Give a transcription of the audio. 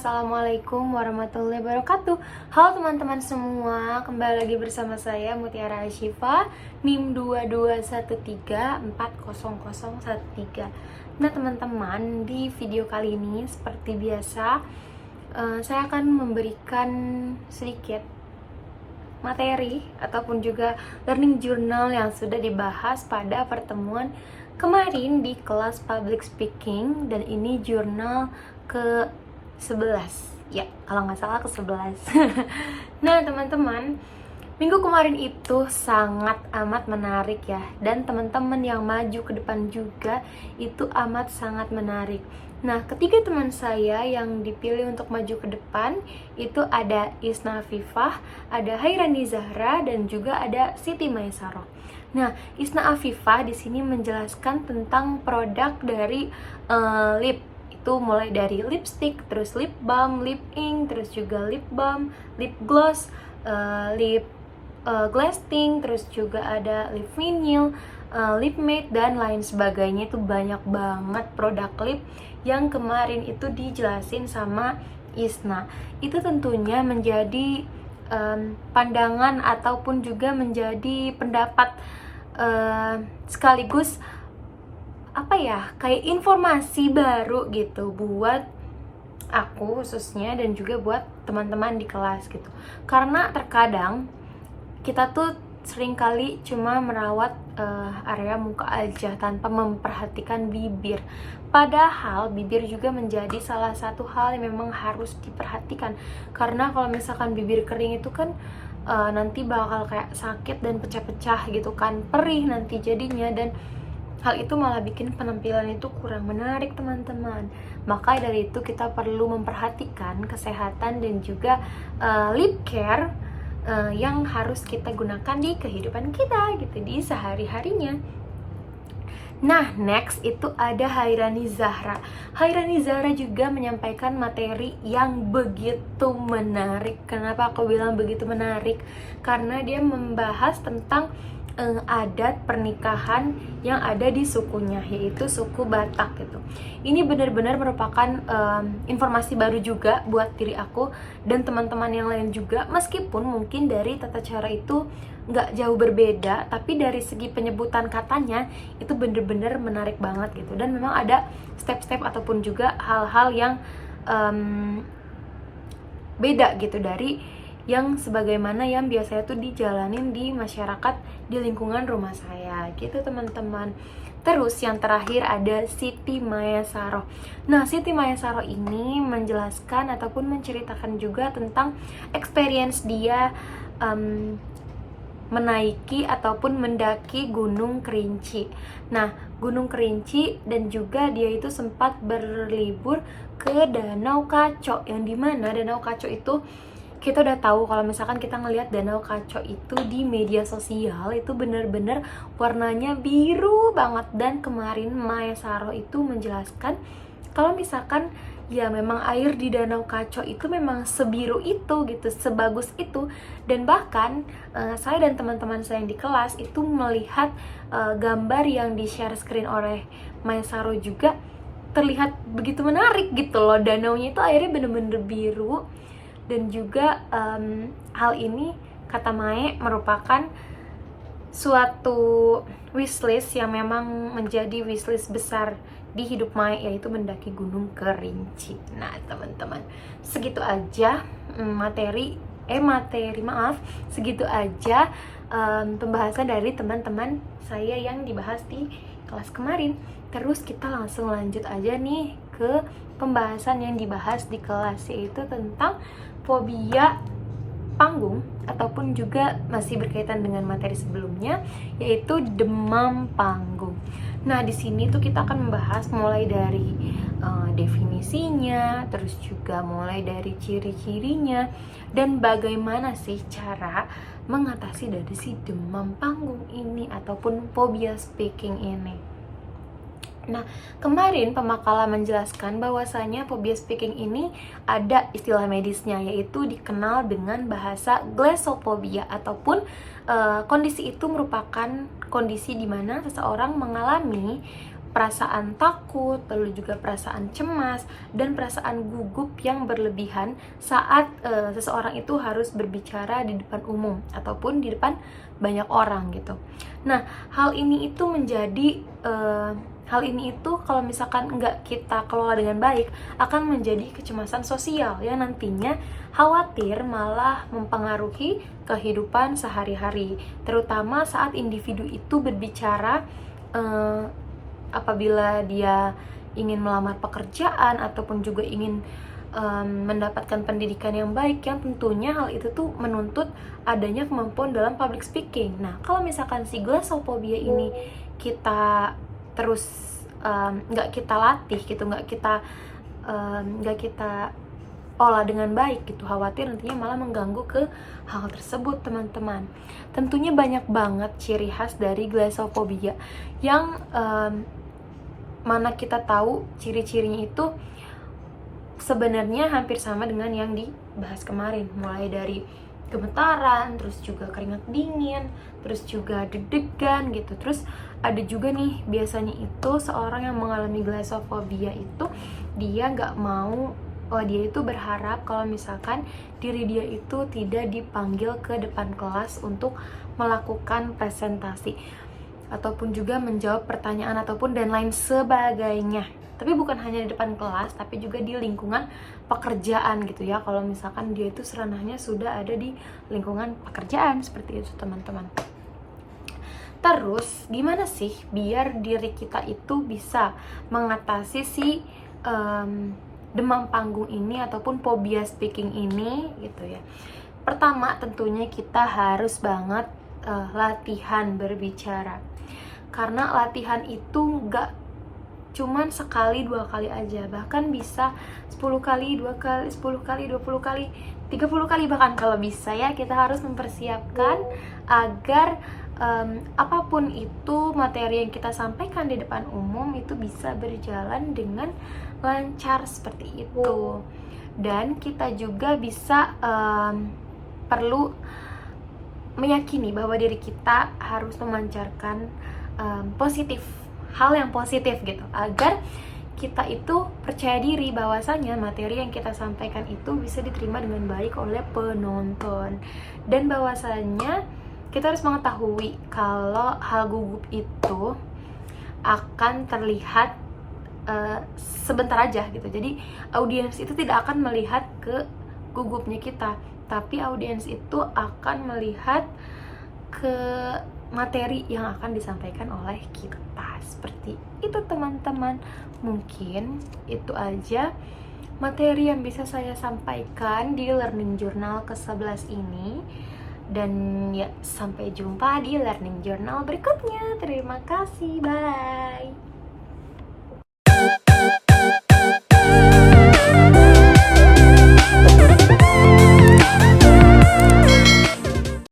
Assalamualaikum warahmatullahi wabarakatuh. Halo teman-teman semua, kembali lagi bersama saya Mutiara Ashifa, NIM 2213400013. Nah teman-teman, di video kali ini seperti biasa saya akan memberikan sedikit materi ataupun juga learning journal yang sudah dibahas pada pertemuan kemarin di kelas public speaking, dan ini jurnal ke 11 ya, kalau nggak salah ke 11. Nah teman-teman, minggu kemarin itu sangat amat menarik ya, dan teman-teman yang maju ke depan juga itu amat sangat menarik. Nah, ketiga teman saya yang dipilih untuk maju ke depan itu ada Isna Afifah, ada Hairani Zahra, dan juga ada Siti Maesaroh. Nah, Isna Afifah di sini menjelaskan tentang produk dari lip, itu mulai dari lipstick, terus lip balm, lip ink, terus juga lip balm, lip gloss, lip glass-tint, terus juga ada lip vinyl, lip matte, dan lain sebagainya. Itu banyak banget produk lip yang kemarin itu dijelasin sama Isna. Itu tentunya menjadi pandangan ataupun juga menjadi pendapat sekaligus apa ya, kayak informasi baru gitu buat aku khususnya, dan juga buat teman-teman di kelas gitu. Karena terkadang kita tuh seringkali cuma merawat area muka aja tanpa memperhatikan bibir. Padahal bibir juga menjadi salah satu hal yang memang harus diperhatikan. Karena kalau misalkan bibir kering itu kan nanti bakal kayak sakit dan pecah-pecah gitu kan, perih nanti jadinya, dan hal itu malah bikin penampilan itu kurang menarik teman-teman. Maka dari itu kita perlu memperhatikan kesehatan dan juga lip care yang harus kita gunakan di kehidupan kita gitu, di sehari-harinya. Nah, next itu ada Hairani Zahra. Hairani Zahra juga menyampaikan materi yang begitu menarik. Kenapa aku bilang begitu menarik? Karena dia membahas tentang adat pernikahan yang ada di sukunya, yaitu suku Batak gitu. Ini benar-benar merupakan informasi baru juga buat diri aku dan teman-teman yang lain juga, meskipun mungkin dari tata cara itu nggak jauh berbeda, tapi dari segi penyebutan katanya itu benar-benar menarik banget gitu. Dan memang ada step-step ataupun juga hal-hal yang beda gitu dari yang sebagaimana yang biasanya tuh dijalanin di masyarakat di lingkungan rumah saya gitu teman-teman. Terus yang terakhir ada Siti Maesaroh. Nah, Siti Maesaroh ini menjelaskan ataupun menceritakan juga tentang experience dia menaiki ataupun mendaki Gunung Kerinci. Nah, Gunung Kerinci, dan juga dia itu sempat berlibur ke Danau Kaco, yang dimana Danau Kaco itu kita udah tahu kalau misalkan kita ngelihat Danau Kaco itu di media sosial itu bener-bener warnanya biru banget. Dan kemarin Maesaroh itu menjelaskan kalau misalkan ya memang air di Danau Kaco itu memang sebiru itu gitu, sebagus itu. Dan bahkan saya dan teman-teman saya yang di kelas itu melihat gambar yang di share screen oleh Maesaroh juga terlihat begitu menarik gitu loh. Danaunya itu airnya bener-bener biru. Dan juga hal ini kata Mae merupakan suatu wishlist yang memang menjadi wishlist besar di hidup Mae, yaitu mendaki Gunung Kerinci. Nah teman-teman, segitu aja segitu aja pembahasan dari teman-teman saya yang dibahas di kelas kemarin. Terus kita langsung lanjut aja nih ke pembahasan yang dibahas di kelas, yaitu tentang fobia panggung, ataupun juga masih berkaitan dengan materi sebelumnya, yaitu demam panggung. Nah, di sini tuh kita akan membahas mulai dari definisinya, terus juga mulai dari ciri-cirinya, dan bagaimana sih cara mengatasi dari si demam panggung ini ataupun phobia speaking ini. Nah, kemarin pemakala menjelaskan bahwasanya phobia speaking ini ada istilah medisnya, yaitu dikenal dengan bahasa glossophobia, ataupun kondisi itu merupakan kondisi di mana seseorang mengalami perasaan takut, lalu juga perasaan cemas, dan perasaan gugup yang berlebihan saat seseorang itu harus berbicara di depan umum ataupun di depan banyak orang gitu. Nah, hal ini itu kalau misalkan nggak kita kelola dengan baik akan menjadi kecemasan sosial yang nantinya khawatir malah mempengaruhi kehidupan sehari-hari, terutama saat individu itu berbicara apabila dia ingin melamar pekerjaan ataupun juga ingin mendapatkan pendidikan yang baik, yang tentunya hal itu tuh menuntut adanya kemampuan dalam public speaking. Nah, kalau misalkan si glossophobia ini kita terus nggak kita latih gitu, nggak kita olah dengan baik gitu, khawatir nantinya malah mengganggu ke hal tersebut, teman-teman. Tentunya banyak banget ciri khas dari glossophobia yang mana kita tahu ciri-cirinya itu sebenarnya hampir sama dengan yang dibahas kemarin, mulai dari gemetaran, terus juga keringat dingin, terus juga deg-degan gitu. Terus ada juga nih, biasanya itu seorang yang mengalami glossophobia itu dia dia itu berharap kalau misalkan diri dia itu tidak dipanggil ke depan kelas untuk melakukan presentasi ataupun juga menjawab pertanyaan ataupun dan lain sebagainya. Tapi bukan hanya di depan kelas, tapi juga di lingkungan pekerjaan gitu ya. Kalau misalkan dia itu seranahnya sudah ada di lingkungan pekerjaan, seperti itu teman-teman. Terus gimana sih biar diri kita itu bisa mengatasi si demam panggung ini ataupun phobia speaking ini gitu ya. Pertama tentunya kita harus banget latihan berbicara. Karena latihan itu nggak cuman sekali, 2 kali aja, bahkan bisa 10 kali, 2 kali, 10 kali, 20 kali, 30 kali bahkan kalau bisa ya. Kita harus mempersiapkan agar apapun itu materi yang kita sampaikan di depan umum itu bisa berjalan dengan lancar seperti itu. Dan kita juga bisa perlu meyakini bahwa diri kita harus memancarkan hal yang positif gitu, agar kita itu percaya diri bahwasanya materi yang kita sampaikan itu bisa diterima dengan baik oleh penonton, dan bahwasanya kita harus mengetahui kalau hal gugup itu akan terlihat sebentar aja gitu. Jadi audiens itu tidak akan melihat ke gugupnya kita, tapi audiens itu akan melihat ke materi yang akan disampaikan oleh kita. Seperti itu teman-teman. Mungkin itu aja materi yang bisa saya sampaikan di Learning Journal ke-11 ini. Dan ya, sampai jumpa di Learning Journal berikutnya. Terima kasih, bye.